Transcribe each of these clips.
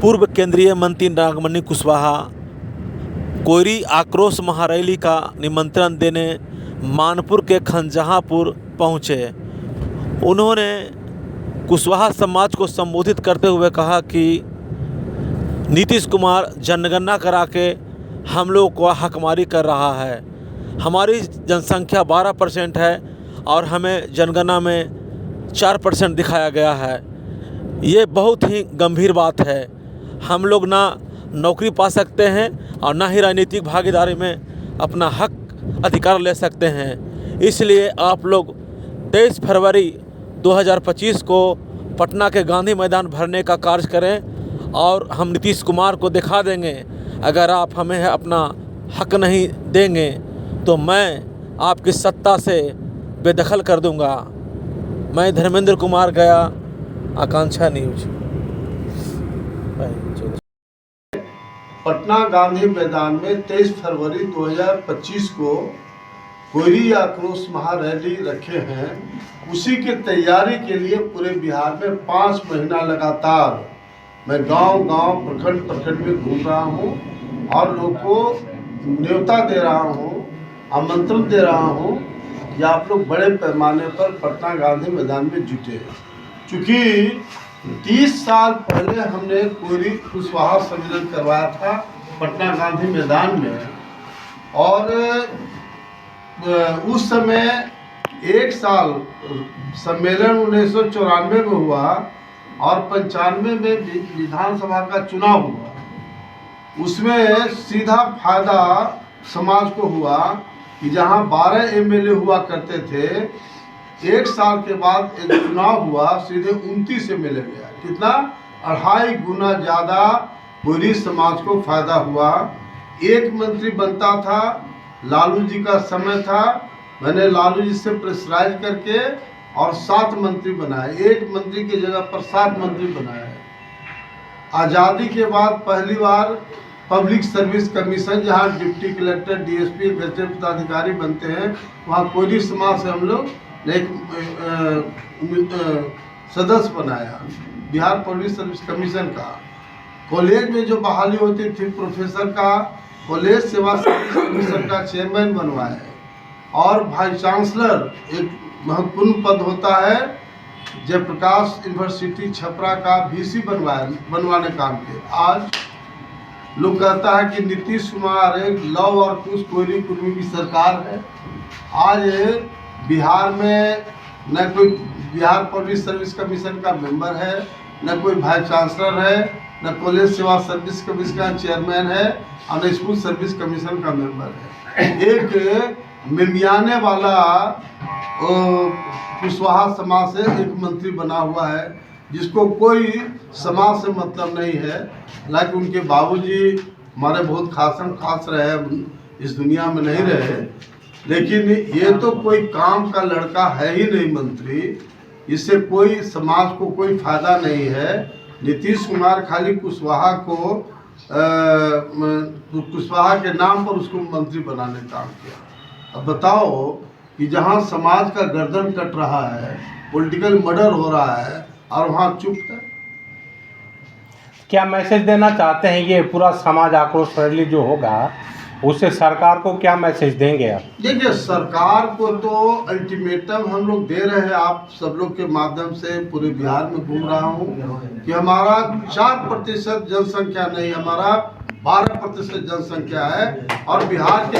पूर्व केंद्रीय मंत्री नागमणि कुशवाहा कोयरी आक्रोश महारैली का निमंत्रण देने मानपुर के खंजहाँपुर पहुँचे। उन्होंने कुशवाहा समाज को संबोधित करते हुए कहा कि नीतीश कुमार जनगणना करा के हम लोग को हकमारी कर रहा है। हमारी जनसंख्या 12% है और हमें जनगणना में 4% दिखाया गया है। ये बहुत ही गंभीर बात है। हम लोग ना नौकरी पा सकते हैं और ना ही राजनीतिक भागीदारी में अपना हक अधिकार ले सकते हैं। इसलिए आप लोग 23 फरवरी 2025 को पटना के गांधी मैदान भरने का कार्य करें और हम नीतीश कुमार को दिखा देंगे। अगर आप हमें अपना हक नहीं देंगे तो मैं आपकी सत्ता से बेदखल कर दूंगा। मैं धर्मेंद्र कुमार गया, आकांक्षा न्यूज। पटना गांधी मैदान में 23 फरवरी 2025 को कोयरी आक्रोश महारैली रखे हैं। उसी की तैयारी के लिए पूरे बिहार में 5 महीना लगातार मैं गांव-गांव, प्रखंड में घूम रहा हूं और लोगों को न्योता दे रहा हूं, आमंत्रण दे रहा हूं कि आप लोग बड़े पैमाने पर पटना गांधी मैदान में जुटे हैं। चूँकि 30 साल पहले हमने कोयरी कुशवाहा सम्मेलन करवाया था पटना गांधी मैदान में, और उस समय 1 साल सम्मेलन 1994 में हुआ और 95 में विधानसभा का चुनाव हुआ। उसमें सीधा फायदा समाज को हुआ कि जहां 12 एमएलए हुआ करते थे, 1 साल के बाद एक चुनाव हुआ, सीधे 29 एमएलए गया। कितना? 2.5 गुना ज़्यादा कोयरी समाज को फायदा हुआ। एक मंत्री बनता था, लालू जी का समय था, मैंने लालू जी से प्रेशराइज करके और 7 मंत्री बनाए। एक मंत्री की जगह पर 7 मंत्री बनाए। आज़ादी के बाद पहली बार पब्लिक सर्विस कमीशन, जहाँ डिप्टी कलेक्टर, डीएसपी, गजटेड पदाधिकारी बनते हैं, वहाँ कोयरी समाज से हम लोग एक सदस्य बनाया बिहार पब्लिक सर्विस कमीशन का। कॉलेज में जो बहाली होती थी प्रोफेसर का, कॉलेज सेवा सर्विस कमीशन का चेयरमैन बनवाए। और वाइस चांसलर एक महत्वपूर्ण पद होता है, जयप्रकाश यूनिवर्सिटी छपरा का वीसी बनवाने काम किए। आज लोग कहता है कि नीतीश कुमार एक लव और कुछ कोयरी कुर्मी की सरकार है। आज बिहार में न कोई बिहार पब्लिक सर्विस कमीशन का मेंबर है, न कोई वाइस चांसलर है, न कॉलेज सेवा सर्विस कमीशन का चेयरमैन है और न स्कूल सर्विस कमीशन का मेंबर है। एक मिमियाने वाला कुशवाहा समाज से एक मंत्री बना हुआ है, जिसको कोई समाज से मतलब नहीं है। हालांकि उनके बाबूजी हमारे बहुत खास रहे, इस दुनिया में नहीं रहे, लेकिन ये तो कोई काम का लड़का है ही नहीं मंत्री। इससे कोई समाज को कोई फायदा नहीं है। नीतीश कुमार खाली कुशवाहा को कुशवाहा के नाम पर उसको मंत्री बनाने का काम किया। अब बताओ कि जहाँ समाज का गर्दन कट रहा है, पॉलिटिकल मर्डर हो रहा है, और वहाँ चुप है। क्या मैसेज देना चाहते हैं? ये पूरा समाज आक्रोश रैली जो होगा उससे सरकार को क्या मैसेज देंगे आप? देखिए, सरकार को तो अल्टीमेटम हम लोग दे रहे हैं, आप सब लोग के माध्यम से पूरे बिहार में घूम रहा हूँ कि हमारा 4% जनसंख्या नहीं, हमारा 12% जनसंख्या है और बिहार के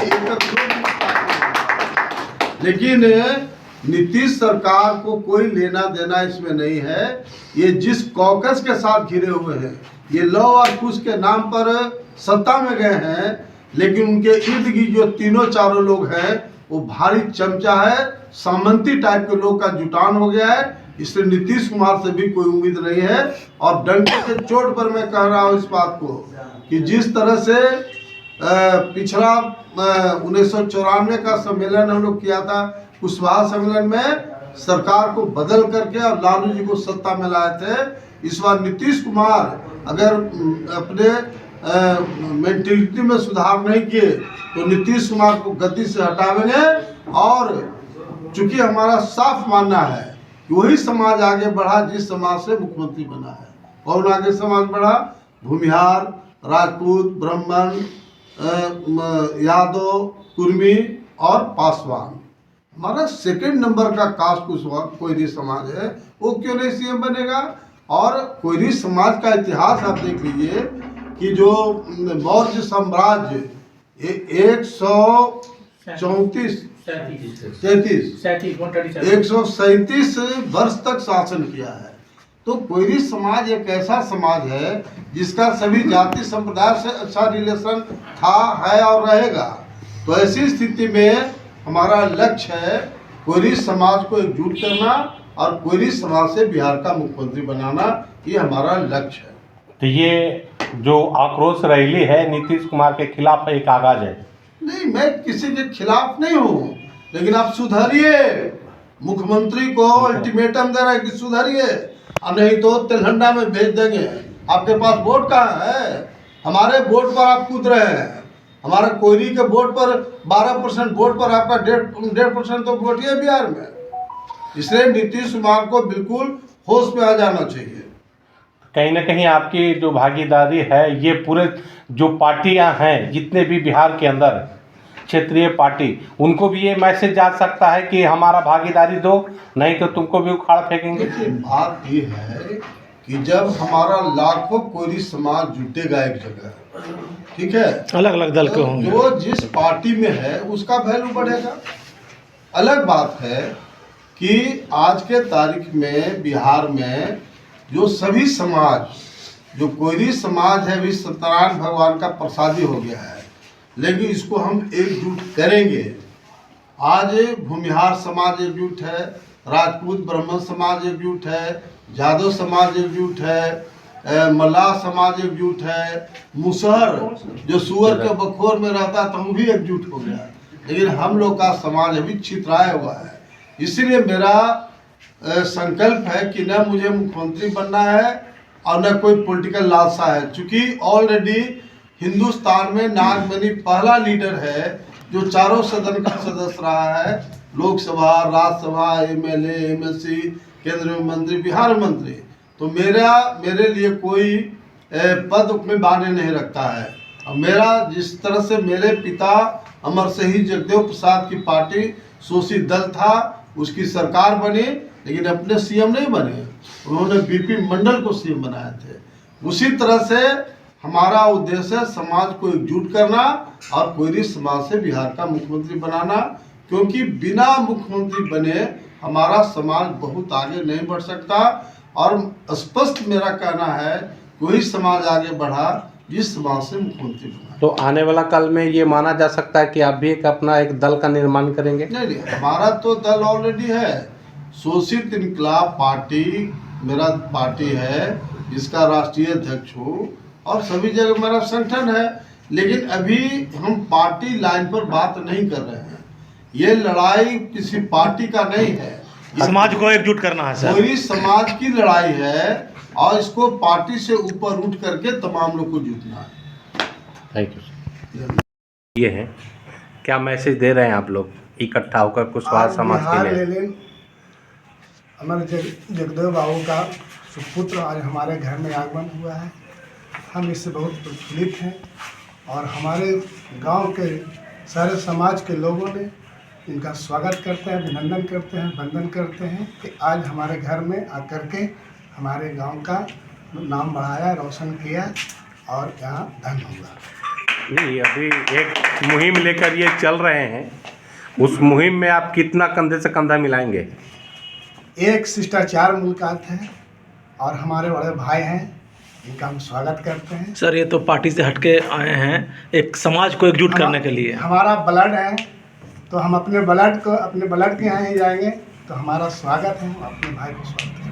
लेकिन नीतीश सरकार को कोई लेना देना इसमें नहीं है। ये जिस कॉकस के साथ घिरे हुए हैं, ये लॉ और कुछ के नाम पर सत्ता में गए हैं, लेकिन उनके इर्द गिर्द जो 3-4 लोग हैं वो भारी चमचा है, सामंती टाइप के लोग का जुटान हो गया है। इसलिए नीतीश कुमार से भी कोई उम्मीद नहीं है। और डंके के चोट पर मैं कह रहा हूँ इस बात को कि जिस तरह से पिछला 1994 का सम्मेलन हम लोग किया था, कुशवाहा सम्मेलन में सरकार को बदल करके और लालू जी को सत्ता में लाए थे, इस बार नीतीश कुमार अगर अपने मेंटेलिटी में सुधार नहीं किए तो नीतीश कुमार को गद्दी से हटावेंगे। और चूंकि हमारा साफ मानना है कि वही समाज आगे बढ़ा जिस समाज से मुख्यमंत्री बना है। और आगे समाज बढ़ा भूमिहार, राजपूत, ब्राह्मण, यादव, कुर्मी और पासवान। हमारा सेकंड नंबर का कास्ट कुशवाहा कोयरी समाज है, वो क्यों नहीं सीएम बनेगा? और कोयरी समाज का इतिहास आप देख लीजिए कि जो मौर्य साम्राज्य 137 वर्ष तक शासन किया है। तो कोयरी समाज एक ऐसा समाज है जिसका सभी जाति संप्रदाय से अच्छा रिलेशन था, है और रहेगा। तो ऐसी स्थिति में हमारा लक्ष्य है कोयरी समाज को एकजुट करना और कोयरी समाज से बिहार का मुख्यमंत्री बनाना, ये हमारा लक्ष्य है। तो ये जो आक्रोश रैली है नीतीश कुमार के खिलाफ एक आगाज है? नहीं, मैं किसी के खिलाफ नहीं हूँ, लेकिन आप सुधरिए। मुख्यमंत्री को अल्टीमेटम दे रहे हैं कि सुधरिए, और नहीं तो तेलहंडा में भेज देंगे। आपके पास वोट कहाँ है? हमारे वोट पर आप कूद रहे हैं। हमारा कोयरी के वोट पर 12% वोट पर आपका 1.5% तो वोट ही है बिहार में। इसलिए नीतीश कुमार को बिल्कुल होश में आ जाना चाहिए। कहीं ना कहीं आपकी जो भागीदारी है, ये पूरे जो पार्टियां हैं जितने भी बिहार के अंदर क्षेत्रीय पार्टी, उनको भी ये मैसेज जा सकता है कि हमारा भागीदारी दो, नहीं तो तुमको भी उखाड़ फेंकेंगे। बात ये है कि जब हमारा लाखों कोयरी समाज जुटेगा एक जगह, ठीक है, अलग अलग दल के होंगे, जो जिस पार्टी में है उसका वैल्यू बढ़ेगा। अलग बात है कि आज के तारीख में बिहार में जो सभी समाज, जो कोयरी समाज है भी सत्यनारायण भगवान का प्रसादी हो गया है, लेकिन इसको हम एकजुट करेंगे। आज भूमिहार समाज एकजुट है, राजपूत ब्राह्मण समाज एकजुट है, यादव समाज एकजुट है, मल्लाह समाज एकजुट है, मुसहर जो सुअर के बखोर में रहता था वो भी एकजुट हो गया। लेकिन हम लोग का समाज अभी छितराया हुआ है। इसीलिए मेरा संकल्प है कि न मुझे मुख्यमंत्री बनना है और न कोई पॉलिटिकल लालसा है, क्योंकि ऑलरेडी हिंदुस्तान में नागमणि पहला लीडर है जो चारों सदन का सदस्य रहा है, लोकसभा, राज्यसभा, एमएलए, एमएलसी, केंद्रीय मंत्री, बिहार मंत्री। तो मेरे लिए कोई पद में मायने नहीं रखता है। और मेरा जिस तरह से मेरे पिता अमर शहीद जगदेव प्रसाद की पार्टी शोषित दल था, उसकी सरकार बनी, लेकिन अपने सीएम नहीं बने, उन्होंने बीपी मंडल को सीएम बनाए थे। उसी तरह से हमारा उद्देश्य है समाज को एकजुट करना और कोयरी समाज से बिहार का मुख्यमंत्री बनाना, क्योंकि बिना मुख्यमंत्री बने हमारा समाज बहुत आगे नहीं बढ़ सकता। और स्पष्ट मेरा कहना है, कोई समाज आगे बढ़ा जिस समाज से मुख्यमंत्री बना। तो आने वाला कल में ये माना जा सकता है कि आप भी एक अपना एक दल का निर्माण करेंगे? नहीं, हमारा तो दल ऑलरेडी है, शोषित इनकलाब पार्टी मेरा पार्टी है, जिसका राष्ट्रीय अध्यक्ष हूँ और सभी जगह मेरा संगठन है। लेकिन अभी हम पार्टी लाइन पर बात नहीं कर रहे हैं। ये लड़ाई किसी पार्टी का नहीं है, समाज को एकजुट करना है सर। कोयरी समाज की लड़ाई है और इसको पार्टी से ऊपर उठ करके तमाम लोग को जीतना है। Thank you sir. ये है, क्या मैसेज दे रहे हैं आप लोग इकट्ठा होकर कुशवाहा समाज के लिए? अमर जगदेव बाबू का सुपुत्र आज हमारे घर में आगमन हुआ है। हम इससे बहुत प्रफुल्लित हैं और हमारे गांव के सारे समाज के लोगों ने इनका स्वागत करते हैं, अभिनंदन करते हैं, वंदन करते हैं कि आज हमारे घर में आकर के हमारे गांव का नाम बढ़ाया, रोशन किया और यहाँ धन हुआ। नहीं, अभी एक मुहिम लेकर ये चल रहे हैं, उस मुहिम में आप कितना कंधे से कंधा मिलाएंगे? एक शिष्टाचार मुलाकात है और हमारे बड़े भाई हैं, इनका हम स्वागत करते हैं। सर, ये तो पार्टी से हटके आए हैं एक समाज को एकजुट करने के लिए। हमारा ब्लड है तो हम अपने ब्लड के यहाँ ही जाएंगे, तो हमारा स्वागत है, अपने भाई को स्वागत है।